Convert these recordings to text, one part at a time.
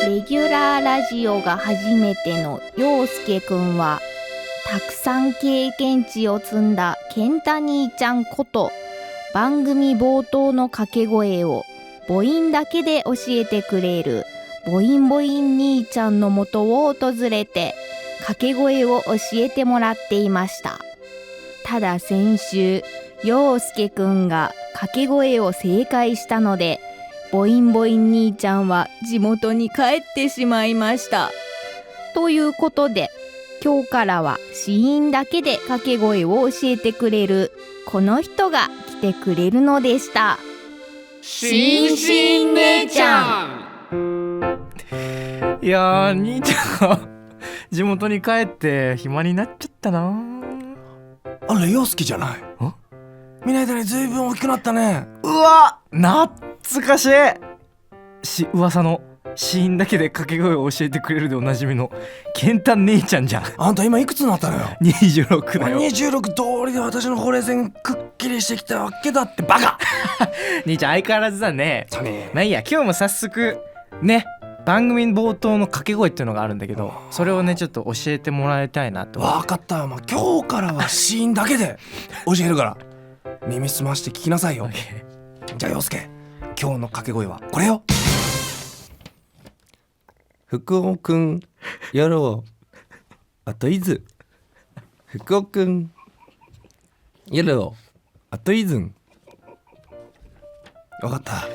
レギュラーラジオが初めての陽介くんは、たくさん経験値を積んだ健太兄ちゃんこと、番組冒頭の掛け声を母音だけで教えてくれる母音母音兄ちゃんの元を訪れて、掛け声を教えてもらっていました。ただ先週、陽介くんが掛け声を正解したので、母音母音兄ちゃんは地元に帰ってしまいました。ということで、今日からは子音だけで掛け声を教えてくれるこの人が来てくれるのでした。しんしん姉ちゃん。いやー、兄ちゃん地元に帰って暇になっちゃったな。あれ、陽介じゃない？見ない間にずいぶん大きくなったね。うわ、懐かしい。噂の子音だけで掛け声を教えてくれるでおなじみの健太姉ちゃんじゃん。あんた今いくつになったのよ？26だよ。26通りで私のほうれい線くっきりしてきたわけだってバカ兄ちゃん相変わらずだね。そうね。まあいいや、今日も早速ね、番組冒頭の掛け声っていうのがあるんだけど、それをねちょっと教えてもらいたいなと。分かったよ、今日からは子音だけで教えるから耳すまして聞きなさいよ。じゃあ陽介、今日の掛け声はこれよ。福尾くんやろう、あといず。福尾くんやろう、あといずん。分かった。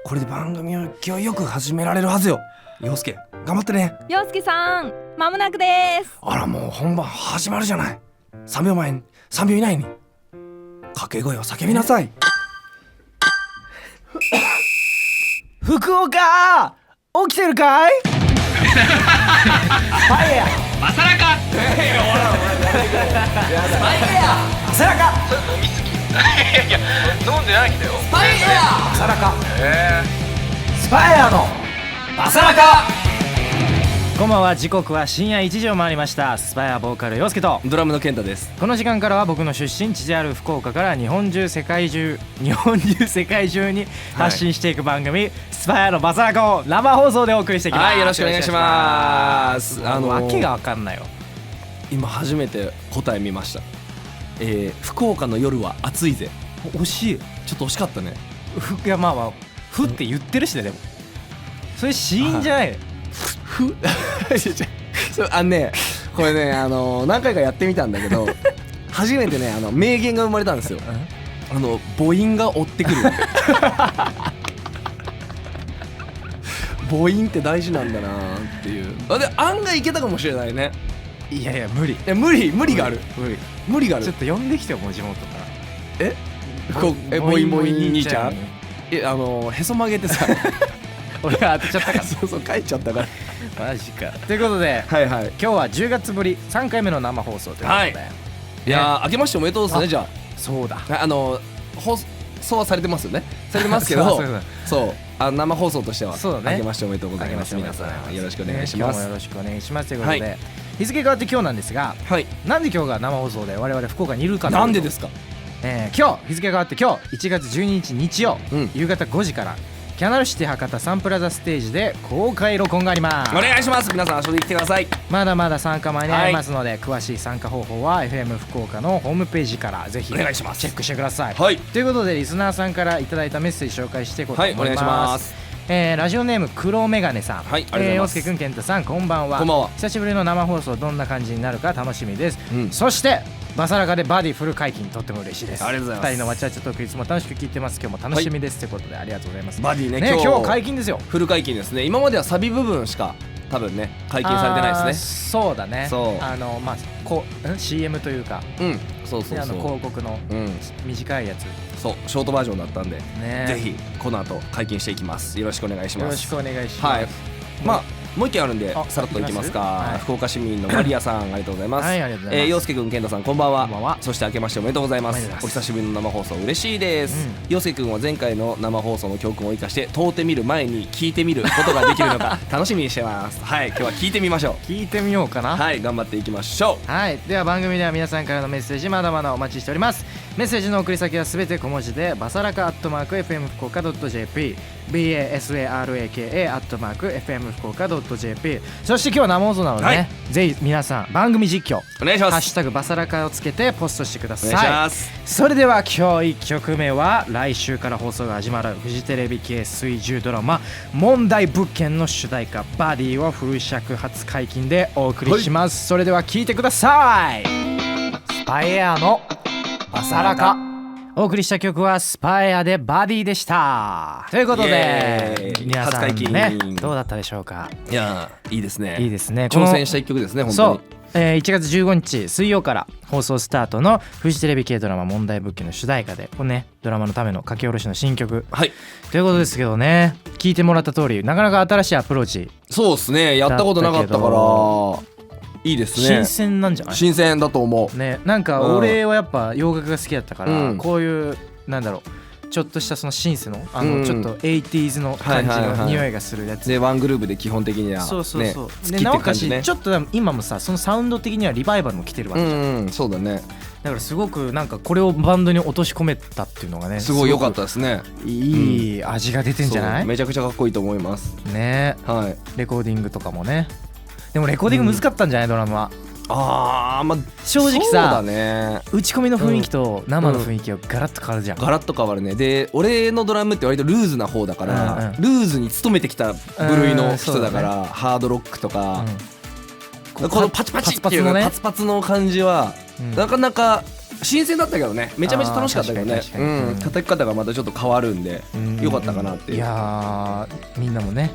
これで番組を勢いよく始められるはずよ。陽介頑張ってね。陽介さん、間もなくです。あら、もう本番始まるじゃない。3秒以内に掛け声を叫びなさい。福岡起きてるかい？パイヤマサラカサラカ飲みすぎいや飲んでないんだよ。パイヤサラカスパイヤのマサラカ。こんばんは。時刻は深夜1時を回りました。スパイアボーカル陽介とドラムの健太です。この時間からは僕の出身地である福岡から日本中世界中に発信していく番組、スパイアのバサラカを生放送でお送りしていきます。はい、よろしくお願いします。わけが分かんないよ。今初めて答え見ました。福岡の夜は暑いぜ。惜しい。ちょっと惜しかったね。いや、まあふって言ってるしね。でもそれ死因じゃない。これね、何回かやってみたんだけど初めてね、名言が生まれたんですよ。母音が追ってくる母音って大事なんだなっていう。で、案外いけたかもしれないね。いやいや、無理がある。無理がある。ちょっと呼んできてよ、もう地元から。母音兄ちゃん。へそ曲げてさ俺が当てちゃったからそう帰っちゃったからマジか。ということで、今日は10月ぶり3回目の生放送ということで、いやー、明けましておめでとうですね。じゃそうだ、放送はされてますよね。されてますけどそう生放送としては明けましておめでとうございます。皆さんよろしくお願いします。今日もよろしくお願いしますということで、日付変わって今日なんですが、なんで今日が生放送で我々福岡にいるか。なんでですか？今日日付変わって今日1月12日日曜、夕方5時からキャナルシティ博多サンプラザステージで公開録音があります。お願いします。皆さん遊びに来てください。まだまだ参加間に合いますので、詳しい参加方法は FM 福岡のホームページからぜひチェックしてください。ということで、リスナーさんからいただいたメッセージ紹介していこうと思います。お願いします。ラジオネーム黒メガネさん、陽介くん、健太さん、こんばんは。久しぶりの生放送、どんな感じになるか楽しみです。そしてバサラカでバディフル解禁、とっても嬉しいです。ありがとうございます。2人のわちゃわちゃトークいつも楽しく聞いてます。今日も楽しみです、ということでありがとうございます。バディね、今日解禁ですよ。フル解禁ですね。今まではサビ部分しか多分ね解禁されてないですね。そうだね。そう、CM というか、そう広告の短いやつ、そうショートバージョンだったんで、ぜひこの後解禁していきます。よろしくお願いします。よろしくお願いします。もう一件あるんでさらっといきますか。福岡市民のマリアさん、ありがとうございます。陽介くん、健太さん、こんばんは。そして明けましておめでとうございます。お久しぶりの生放送嬉しいです。陽介くんは前回の生放送の教訓を生かして問うてみる前に聞いてみることができるのか楽しみにしてます。今日は聞いてみましょう。聞いてみようかな。頑張っていきましょう。では番組では皆さんからのメッセージまだまだお待ちしております。メッセージの送り先はすべて小文字でバサラカ@fm福岡.jp basaraka@fm 福岡 .jp。 そして今日は生放送なのでね、ぜひ皆さん番組実況お願いします。ハッシュタグバサラカをつけてポストしてください。お願いします。それでは今日1曲目は来週から放送が始まるフジテレビ系水10ドラマ問題物件の主題歌バディをフル尺初解禁でお送りします、それでは聴いてください。スパイエアのバサラカ。お送りした曲はスパイアでバディでした。ということで皆さんねどうだったでしょうか。いやいいですね。いいですね。挑戦した一曲ですね本当に。そう、1月15日水曜から放送スタートのフジテレビ系ドラマ問題物件の主題歌でこのねドラマのための書き下ろしの新曲、はい、ということですけどね、聞いてもらった通りなかなか新しいアプローチ。そうですね、やったことなかったからいいですね。新鮮なんじゃない？新鮮だと思うね。なんか俺はやっぱ洋楽が好きだったから、こういうなんだろうちょっとしたそのシンセのちょっと 80s の感じの匂いがするやつでワングループで基本的にはそうでなおかしちょっと今もさそのサウンド的にはリバイバルも来てるわけじゃん。そうだね。だからすごくなんかこれをバンドに落とし込めたっていうのがねすごい良かったですね。いい味が出てんじゃない？めちゃくちゃかっこいいと思いますね。はい。レコーディングとかもね。でもレコーディング難かったんじゃない？ドラムは。まあ正直さ、打ち込みの雰囲気と生の雰囲気がガラッと変わるじゃん。ガラッと変わるね。で俺のドラムって割とルーズな方だから、ルーズに努めてきた部類の人だから、ハードロックとか、このパチパチっていうパツパツの感じはなかなか新鮮だったけどね。めちゃめちゃ楽しかったけどね。叩き方がまたちょっと変わるんでよかったかなって。いやみんなもね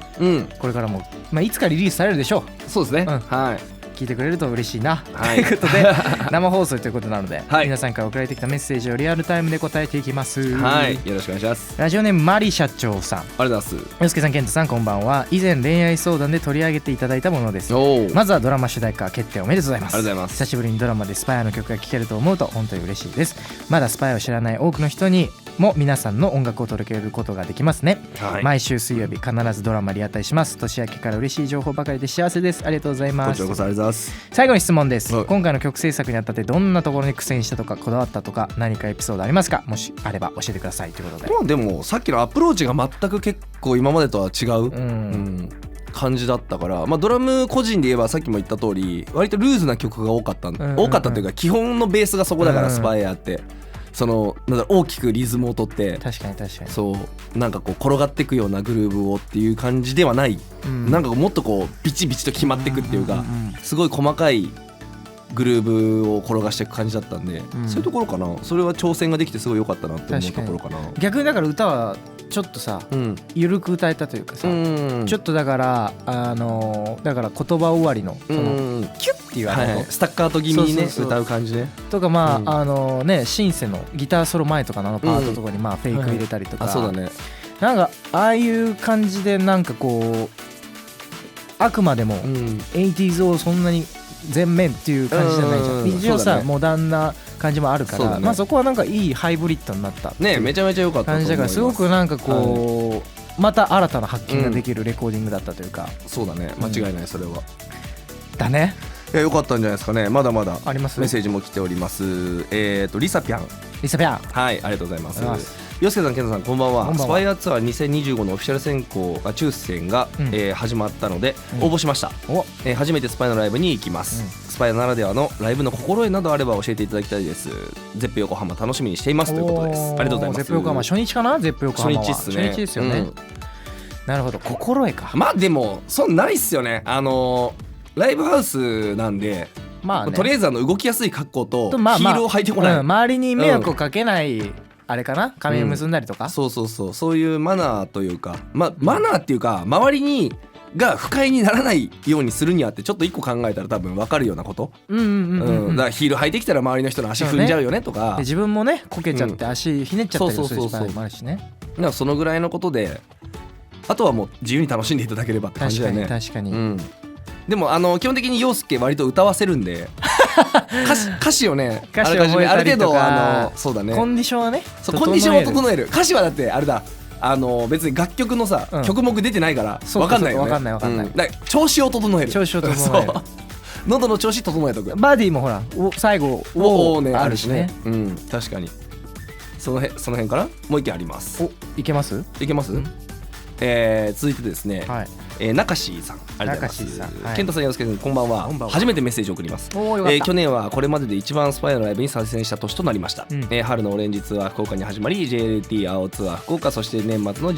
これからもいつかリリースされるでしょう。そうですね。はい。聞いてくれると嬉しいな、ということで生放送ということなので、皆さんから送られてきたメッセージをリアルタイムで答えていきます。はい、よろしくお願いします。ラジオネームマリ社長さん、ありがとうございます。洋介さん、健太さん、こんばんは。以前恋愛相談で取り上げていただいたものです。まずはドラマ主題歌決定おめでとうございます。ありがとうございます。久しぶりにドラマでスパイアの曲が聴けると思うと本当に嬉しいです。まだスパイアを知らない多くの人にも皆さんの音楽を届けることができますね、毎週水曜日必ずドラマリアタイします。年明けから嬉しい情報ばかりで幸せです。ありがとうございます。こちらこそありがとうございます。最後に質問です。今回の曲制作にあたってどんなところに苦戦したとかこだわったとか何かエピソードありますか？もしあれば教えてくださいということで。でもさっきのアプローチが全く結構今までとは違う、感じだったから、ドラム個人で言えばさっきも言った通り割とルーズな曲が多かったというか基本のベースがそこだから、スパイアってそのなんだ大きくリズムを取って確かにそうなんかこう転がっていくようなグルーブをっていう感じではない、なんかもっとこうビチビチと決まっていくっていうか、すごい細かいグルーブを転がしていく感じだったんで、そういうところかな。それは挑戦ができてすごい良かったなって思うところかな。逆にだから歌はちょっとさ、緩く歌えたというかさ、ちょっとだからだから言葉終わりのそのキュッっていうスタッカート気味にね歌う感じねとか、シンセのギターソロ前とかのパートとかにフェイク入れたりとか、そうだね。なんかああいう感じでなんかこうあくまでも 80s をそんなに全面っていう感じじゃないじゃん。一応さモダンな感じもあるから、そこはなんかいいハイブリッドになったね。めちゃめちゃ良かった感じだから、すごくなんかこうまた新たな発見ができるレコーディングだったというか、そうだね、間違いない。それはだね。良かったんじゃないですかね。まだまだあります。メッセージも来ております。リサピャン、はい、ありがとうございます。洋介さん、健太さん、こんばんは。スパイアツアー2025のオフィシャル抽選が始まったので応募しました。初めてスパイのライブに行きます。スパイならではのライブの心得などあれば教えていただきたいです。ゼップ横浜楽しみにしていますということです。ありがとうございます。ゼップ横浜初日かな。ゼップ横浜は初日っすね。初日ですよね。なるほど、心得か。でもそんないっすよね。ライブハウスなんで、とりあえず動きやすい格好とヒールを履いてこない、周りに迷惑をかけないあれかな、髪結んだりとか、そういうマナーというか、マナーっていうか周りにが不快にならないようにするにはってちょっと一個考えたら多分分かるようなこと。だからヒール履いてきたら周りの人の足踏んじゃうよねとか、自分もねこけちゃって足ひねっちゃったりする失敗もあるしね。だからそのぐらいのことで、あとはもう自由に楽しんでいただければって感じだよね。確かに。でも基本的に陽介割と歌わせるんで歌詞をねある程度そうだね、コンディションはね、コンディションを整える。歌詞はだってあれだ、別に楽曲のさ、曲目出てないから分かんないよね。分かんない。調子を整える。喉の調子整えとく。バディもほら最後おねあるしね。確かに。その辺からもう一件あります。いけます？続いてですね、中椎さん、ありがとうございます。健太さん、洋介君、こんばんは。初めてメッセージを送ります。去年はこれまでで一番スパイのライブに参戦した年となりました。春のオレンジツアー福岡に始まり、 JLT 青ツアー福岡、そして年末の、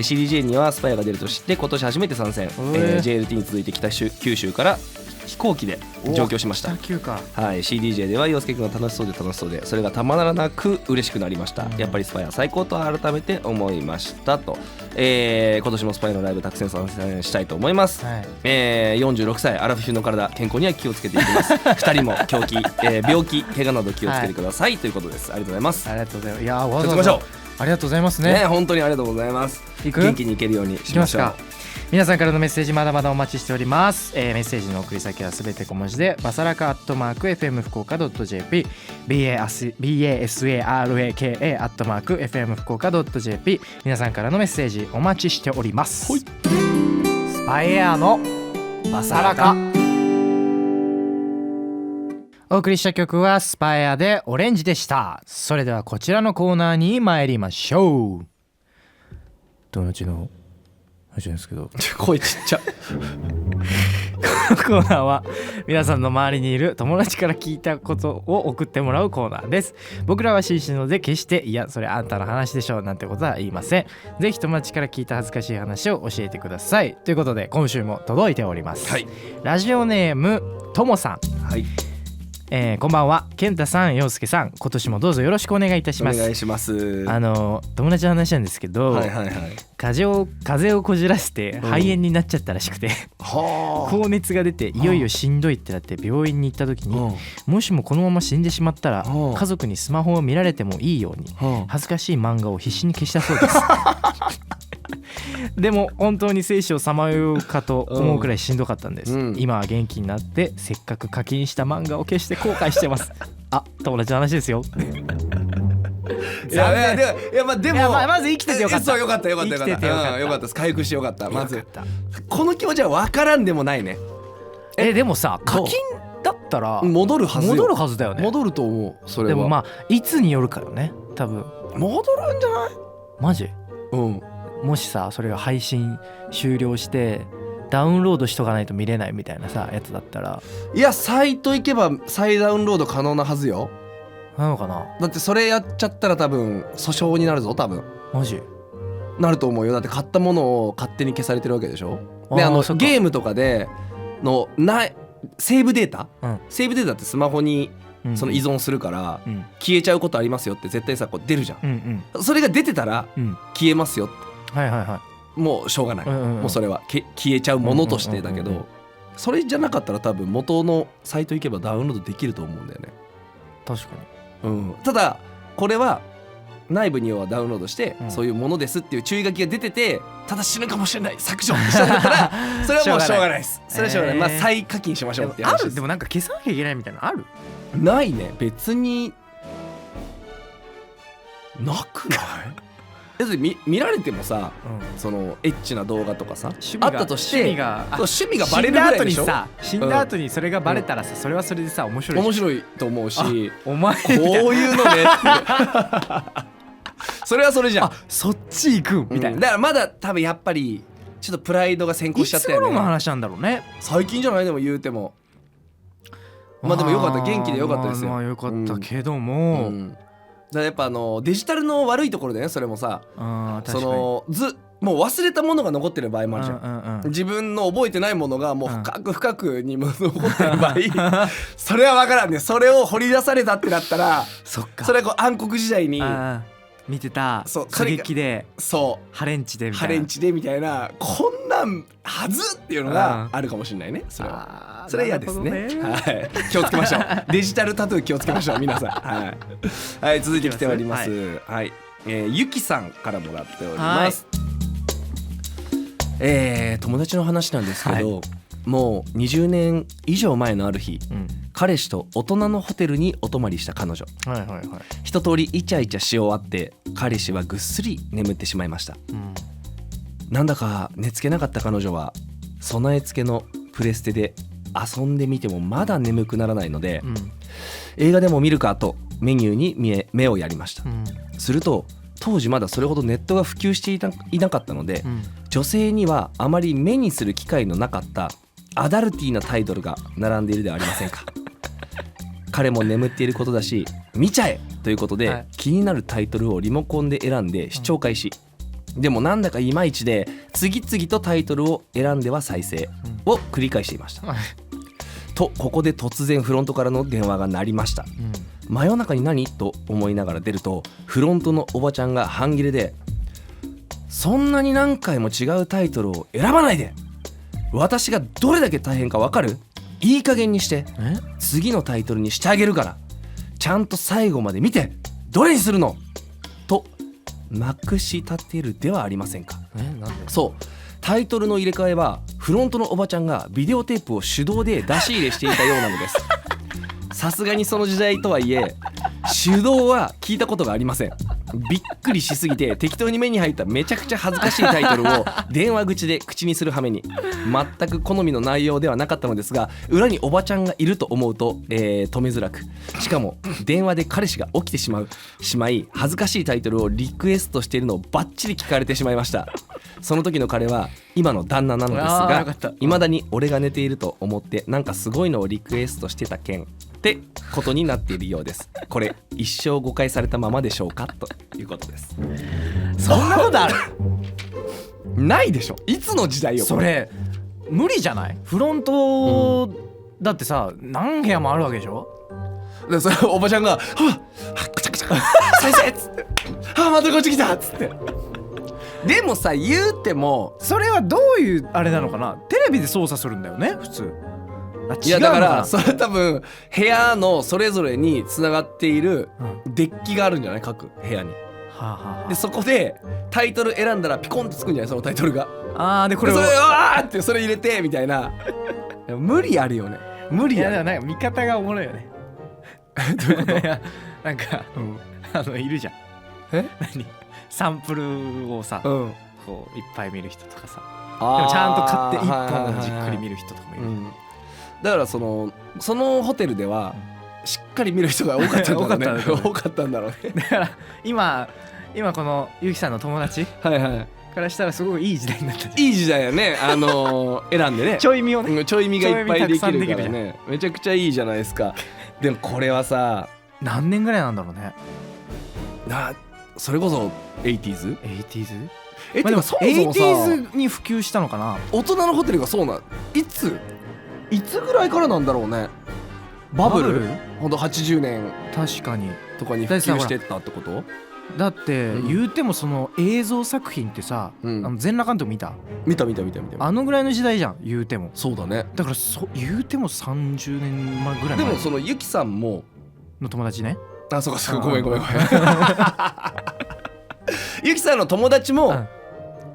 CDJ にはスパイが出ると知って今年初めて参戦。JLT に続いて九州から飛行機で上京しました。CDJ では洋介君が楽しそうでそれがたまらなく嬉しくなりました。やっぱりスパイは最高と改めて思いましたと。今年もスパイのライブたくさん参戦したいと思います。46歳アラフィフの体、健康には気をつけていきます。2人も病気怪我など気をつけてくださいということです。ありがとうございます。ありがとうございます。いや、わざわざありがとうございますね。本当にありがとうございます。元気にいけるようにしましょう。皆さんからのメッセージまだまだお待ちしております。メッセージの送り先はすべて小文字でバサラカ@fm福岡 .jp basaraka@fm福岡 .jp 皆さんからのメッセージお待ちしております。スパイエアのバサラカ。お送りした曲はスパイアでオレンジでした。それではこちらのコーナーに参りましょう。友達のですけど声ちっちゃ。このコーナーは皆さんの周りにいる友達から聞いたことを送ってもらうコーナーです。僕らは紳士なので決していやそれあんたの話でしょなんてことは言いません。ぜひ友達から聞いた恥ずかしい話を教えてくださいということで今週も届いております。ラジオネームともさん。こんばんは。健太さん、陽介さん、今年もどうぞよろしくお願いいたします。お願いします。友達の話なんですけど、風邪をこじらせて肺炎になっちゃったらしくて、高熱が出ていよいよしんどいってなって病院に行った時に、もしもこのまま死んでしまったら家族にスマホを見られてもいいように恥ずかしい漫画を必死に消したそうです。でも本当に生死をさまようかと思うくらいしんどかったんです。今は元気になってせっかく課金した漫画を消して後悔してます。友達の話ですよ。でもまず生きててよかった。そうよかったよかったよかったよかったです。回復してよかった。まずこの気持ちは分からんでもないね。でもさ課金だったら戻るはずだよね。戻ると思う。それはでもいつによるかよね。多分戻るんじゃない？マジ？もしさそれが配信終了してダウンロードしとかないと見れないみたいなさやつだったら、いやサイト行けば再ダウンロード可能なはずよ。なのかな。だってそれやっちゃったら多分訴訟になるぞ。多分マジなると思うよ。だって買ったものを勝手に消されてるわけでしょ。でゲームとかでのセーブデータ、セーブデータってスマホにその依存するから消えちゃうことありますよって絶対さこう出るじゃん。それが出てたら消えますよって。もうしょうがない、もうそれは消えちゃうものとしてだけど、それじゃなかったら多分元のサイト行けばダウンロードできると思うんだよね。確かに、ただこれは内部にはダウンロードして、そういうものですっていう注意書きが出てて、ただ死ぬかもしれない削除したんだったらそれはもうしょうがないです。それはしょうがない。再課金しましょうって話です。でもなんか消さなきゃいけないみたいなのある？ないね。別になくない？見られてもさ、そのエッチな動画とかさあったとして趣味がバレるぐらいでしょ。死んだ後にそれがバレたらさ、それはそれでさ面白いと思うし、お前こういうのねそれはそれじゃん。そっち行くみたいな。だからまだ多分やっぱりちょっとプライドが先行しちゃったよね。いつ頃の話なんだろうね。最近じゃない？でも言うてもでもよかった。元気でよかったですよ。よかったけども、だやっぱデジタルの悪いところだよね。それもさ、もう忘れたものが残ってる場合もあるじゃん。自分の覚えてないものがもう深くに残ってる場合それは分からんね。それを掘り出されたってなったらそれは暗黒時代に見てた過激でハレンチでみたいなこんなんはずっていうのがあるかもしれないね。それは嫌ですね。気をつけましょう。デジタルタトゥー気をつけましょう皆さん。はい、続いてきております。ゆきさんからもらっております。友達の話なんですけど、もう20年以上前のある日、彼氏と大人のホテルにお泊まりした彼女。一通りイチャイチャし終わって彼氏はぐっすり眠ってしまいました。なんだか寝つけなかった彼女は備え付けのプレステで遊んでみてもまだ眠くならないので、映画でも見るかとメニューに目をやりました。すると当時まだそれほどネットが普及していなかったので、女性にはあまり目にする機会のなかったアダルティーなタイトルが並んでいるではありませんか。彼も眠っていることだし見ちゃえということで、気になるタイトルをリモコンで選んで視聴開始、でもなんだかいまいちで次々とタイトルを選んでは再生を繰り返していました、とここで突然フロントからの電話が鳴りました、真夜中に何と思いながら出ると、フロントのおばちゃんが半切れで、そんなに何回も違うタイトルを選ばないで、私がどれだけ大変か分かる？いい加減にして次のタイトルにしてあげるから、ちゃんと最後まで見てどれにするのとまくし立てるではありませんか。なんで？そうタイトルの入れ替えはフロントのおばちゃんがビデオテープを手動で出し入れしていたようなのです。さすがにその時代とはいえ手動は聞いたことがありません。びっくりしすぎて適当に目に入っためちゃくちゃ恥ずかしいタイトルを電話口で口にする羽目に、全く好みの内容ではなかったのですが、裏におばちゃんがいると思うと、止めづらく、しかも電話で彼氏が起きてしまい恥ずかしいタイトルをリクエストしているのをバッチリ聞かれてしまいました。その時の彼は今の旦那なのですが、未だに俺が寝ていると思ってなんかすごいのをリクエストしてた件ってことになっているようです。これ一生誤解されたままでしょうかということです。そんなことある？ないでしょ。いつの時代よそれ。無理じゃない？フロント、だってさ何部屋もあるわけでしょ。でそれおばちゃんがくちゃくちゃ再生っつってまたこっち来たっつって。でもさ言うてもそれはどういうあれなのかな。テレビで操作するんだよね普通。いやだからそれ多分部屋のそれぞれにつながっているデッキがあるんじゃない？各部屋に。でそこでタイトル選んだらピコンとつくんじゃない？そのタイトルが。でこれそれわーってそれ入れてみたいな。無理あるよね。無理やる。なんか見方がおもろいよね。どういうこと？なんか、いるじゃん。何？サンプルをさ、こういっぱい見る人とかさ。でもちゃんと買って一本をじっくり見る人とかもいる。だからそのホテルではしっかり見る人が多かったんだろうね。多かったんだろうね。だから今このゆきさんの友達からしたらすごいいい時代になった。いい時代やね。選んでね。ちょい見をね。ちょい見がいっぱいできるからね。めちゃくちゃいいじゃないですか。でもこれはさ何年ぐらいなんだろうね。それこそ 80s？ でもそもそもさ 80s に普及したのかな。大人のホテルがそういつぐらいからなんだろうね。バブルほんと80年確かにとかに普及してったってこと？だって言うてもその映像作品ってさ、全裸監督見た？見たあのぐらいの時代じゃん言うても。そうだね。だから言うても30年前ぐらい前。でもそのゆきさんもの友達ね。そうかごめんゆきさんの友達も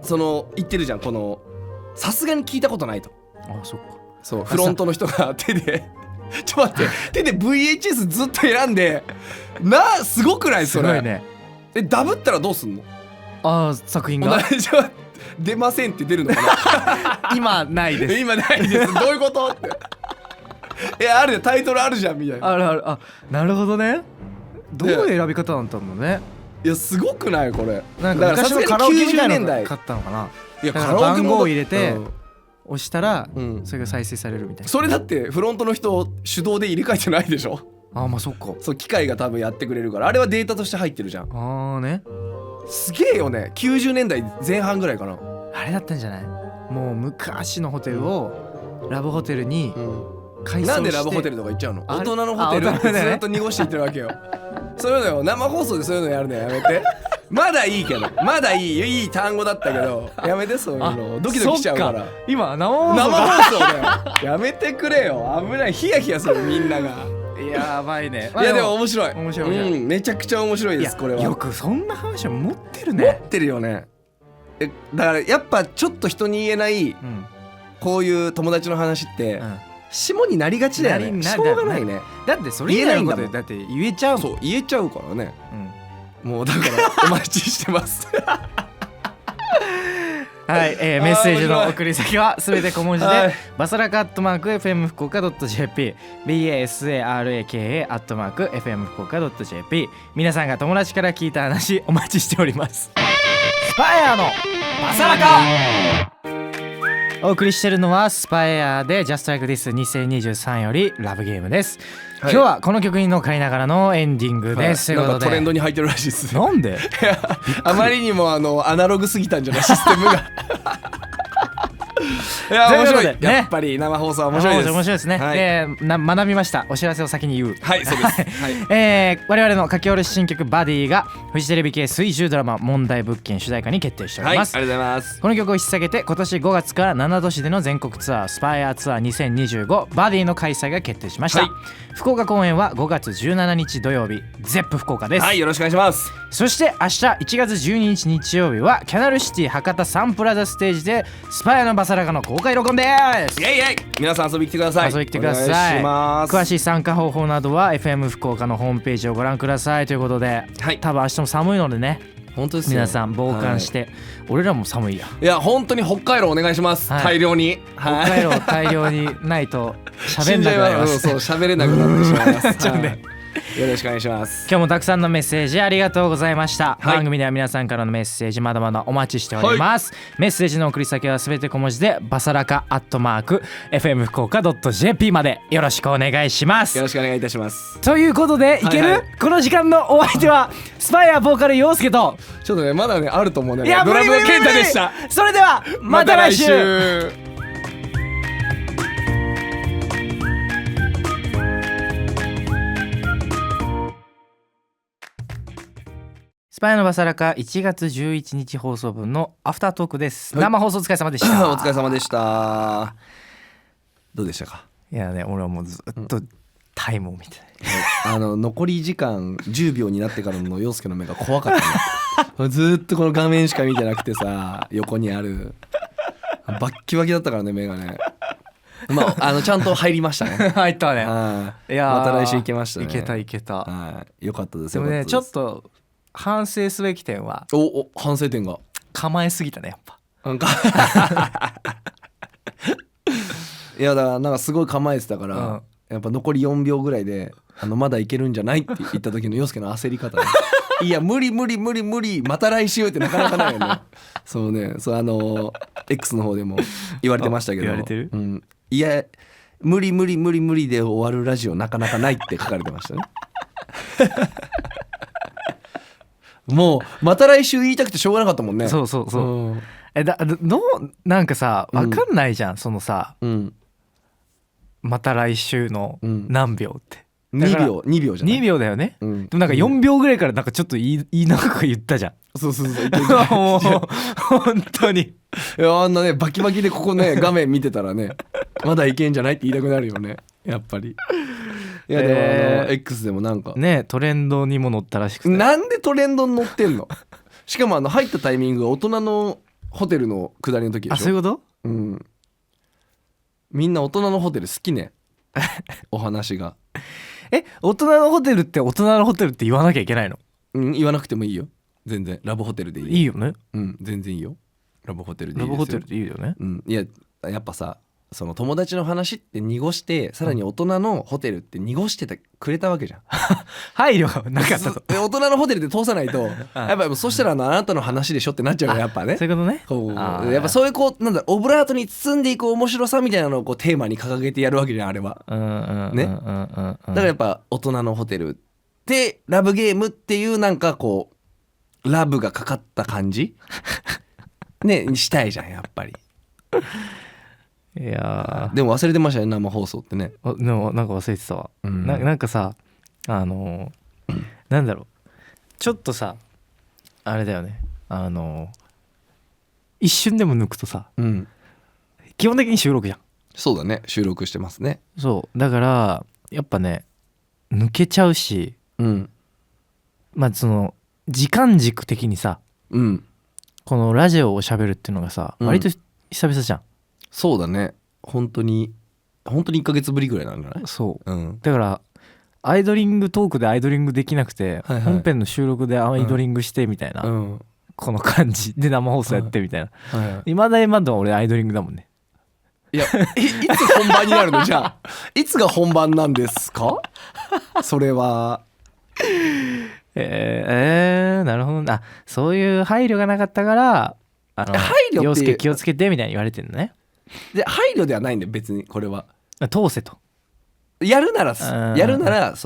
その言ってるじゃん。このさすがに聞いたことないと。そっか。そうフロントの人が手でちょっと待って手で VHS ずっと選んですごくないそれ？すごいね。ダブったらどうすんの？作品が出ませんって出るのかな。今ないです。今ないです。どういうことって。あるよタイトルあるじゃんみたいな。ある。なるほどね。どういう選び方だったんだね。いやすごくないこれ。なんか昔のカラオケみたいなの買ったのかな。いやカラオケ番号を入れて押したらそれが再生されるみたいな。それだってフロントの人手動で入れ替えてないでしょ。そっか。そう機械が多分やってくれるから、あれはデータとして入ってるじゃん。ね。すげえよね。90年代前半ぐらいかな。あれだったんじゃない？もう昔のホテルをラブホテルに改装して。なんでラブホテルとか行っちゃうの？大人のホテルってずっと濁していってるわけよ。そういうのよ、生放送でそういうのやるのやめて。まだいいけど、まだいい単語だったけどやめて、そういうのドキドキしちゃうから。今生放送だよ。やめてくれよ、危ない。ヒヤヒヤするみんなが。やばいね。いやでも面白い。めちゃくちゃ面白いです。これはよくそんな話は持ってるね。持ってるよね。だからやっぱちょっと人に言えないこういう友達の話って下になりがちだよね。しょうがないね。だってそれ言えないんだもん。だって言えちゃうもん。そう言えちゃうからね。もうだからお待ちしてます。はい、メッセージの送り先はすべて小文字で、はい、バサラカ@fm 福岡 .jp basaraka@fm 福岡 .jp 皆さんが友達から聞いた話お待ちしております。スパイアのバサラカお送りしてるのはスパイアで Just Like This 2023よりラブゲームです。はい、今日はこの曲に乗っかりながらのエンディングです、はい、なんかトレンドに入ってるらしいです。なんであまりにもアナログすぎたんじゃないシステムがいや面白い、ね、やっぱり生放送は面白いです。面白いですね、はい、学びました。お知らせを先に言う。はいそうです、はい我々の書き下ろし新曲バディがフジテレビ系水10ドラマ問題物件主題歌に決定しております、はい、ありがとうございます。この曲を引っ提げて今年5月から7都市での全国ツアースパイアツアー2025バディの開催が決定しました、はい、福岡公演は5月17日土曜日ゼップ福岡です。はいよろしくお願いします。そして明日1月12日日曜日はキャナルシティ博多サンプラザステージでスパイアのバサラカの公開録音です。イエイイエイ皆さん遊びに来てください。遊びに来てください。お願いします。詳しい参加方法などは FM 福岡のホームページをご覧くださいということで、はい、多分明日も寒いのでね本当ですよ皆さん防寒して、はい、俺らも寒いや。いや本当に北海道お願いします、はい、大量に、はい、北海道大量にないと喋んなくなります。そう喋れなくなってしまいますよろしくお願いします。今日もたくさんのメッセージありがとうございました、はい、番組では皆さんからのメッセージまだまだお待ちしております、はい、メッセージの送り先はすべて小文字でバサラカ@fm 福岡 .jp までよろしくお願いします。よろしくお願いいたします。ということでいける、はいはい、この時間のお相手はスパイアボーカル陽介とちょっとねまだねあると思うんだよね。いやドラムの健太でした。それではまた来週。スパイのバサラカ1月11日放送分のアフタートークです、はい、生放送お疲れ様でしたお疲れ様でした。どうでしたか。いやね俺はもうずっとタイムを見て、残り時間10秒になってからの陽介の目が怖かったねずっとこの画面しか見てなくてさ横にあるバッキバキだったからね目がねまあ、ちゃんと入りましたね入ったね。いやまた来週行けましたね。いけた、はい、よかったです。でもねちょっと反省すべき点は反省点が構えすぎたねやっぱいやだからなんかすごい構えてたから、やっぱ残り4秒ぐらいでまだいけるんじゃないって言った時の陽介の焦り方、ね、いや無理また来週ってなかなかないよねそうねX の方でも言われてましたけど言われてる、うん、いや無理で終わるラジオなかなかないって書かれてましたねもうまた来週言いたくてしょうがなかったもんね。そう、うん、なんかさ分かんないじゃん、そのさ、うん、また来週の何秒って、2秒じゃない2秒だよね、うん、でもなんか4秒ぐらいからなんかちょっと言い長く言ったじゃん。そうもう本当にいやあんなねバキバキでここね画面見てたらねまだいけんじゃないって言いたくなるよねやっぱり。いやでもX でもなんかねトレンドにも載ったらしくて。なんでトレンドに載ってんのしかも入ったタイミングが大人のホテルの下りの時でしょ。あそういうこと。うんみんな大人のホテル好きねお話が大人のホテルって大人のホテルって言わなきゃいけないの。うん言わなくてもいいよ全然。ラブホテルでいい。いいよね。うん全然いいよ。ラブホテルでいいですよ。ラブホテルでいいよね。うんいややっぱさその友達の話って濁してさらに大人のホテルって濁しててくれたわけじゃん配慮がなかったと大人のホテルで通さないとやっぱそしたらあなたの話でしょってなっちゃうからやっぱね。そういうことね。こうやっぱそういうこうなんだオブラートに包んでいく面白さみたいなのをこうテーマに掲げてやるわけじゃんあれはね。だからやっぱ大人のホテルでラブゲームっていうなんかこうラブがかかった感じねしたいじゃんやっぱり。いやでも忘れてましたね生放送ってね。でもなんか忘れてたわ、うん、なんかさなんだろうちょっとさあれだよね一瞬でも抜くとさ、うん、基本的に収録じゃん。そうだね収録してますね。そうだからやっぱね抜けちゃうし、うん、まあその時間軸的にさ、うん、このラジオを喋るっていうのがさ、うん、割と久々じゃん。そうだね本当に1ヶ月ぶりぐらいなんじゃない。そう、うん、だからアイドリングトークでアイドリングできなくて、はいはい、本編の収録でアイドリングしてみたいなこの感じで生放送やってみたいな。はい今だ今だ俺アイドリングだもんね。いや、いつ本番になるのじゃあいつが本番なんですかそれは。なるほどな。そういう配慮がなかったから配慮って陽介気をつけてみたいに言われてるのね。で配慮ではないんだよ別にこれは。通せとやるならそ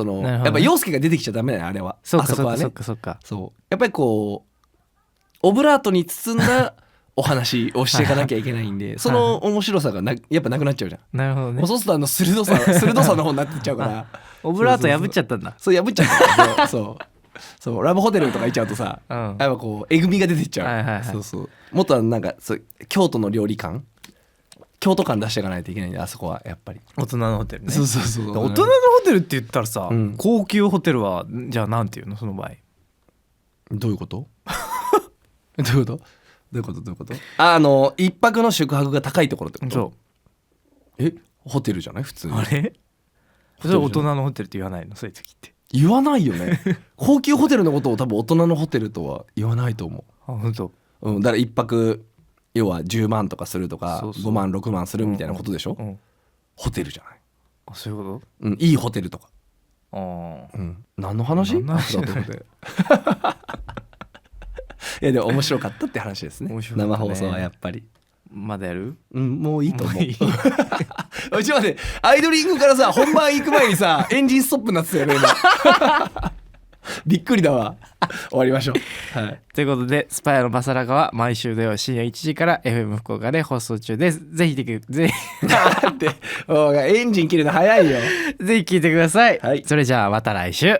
の、ね、やっぱ陽介が出てきちゃダメだよあれは。そうかあそこはね。そうかそうやっぱりこうオブラートに包んだお話をしていかなきゃいけないんでその面白さがやっぱなくなっちゃうじゃん。なるほどね。もうそうすると鋭さの方になってっちゃうからオブラート破っちゃったんだ。そう破っちゃったんそうラブホテルとか行っちゃうとさ、やっぱこうえぐみが出てっちゃう、そうもっとなんか京都の料理感京都感出していかないといけないんであそこはやっぱり大人のホテルね。そう大人のホテルって言ったらさ、高級ホテルはじゃあなんていうのその場合。どういうことどういうこと一泊の宿泊が高いところってこと。そうホテルじゃない普通に。あれそれ大人のホテルって言わないのそういう時って。言わないよね高級ホテルのことを多分大人のホテルとは言わないと思う。あ本当。だから一泊要は10万とかするとか5万6万するみたいなことでしょ、ホテルじゃない。あそういうこと、いいホテルとか。何の話何の話だでいやでも面白かったって話ですね。生放送はやっぱりまだやる？もういいと思う。うちまでアイドリングからさ本番行く前にさエンジンストップになってたよね今びっくりだわ。終わりましょう、はい、ということでスパイのバサラカは毎週土曜深夜1時から FM 福岡で放送中です。ぜひだってエンジン切るの早いよ。ぜひ聞いてください、はい、それじゃあまた来週。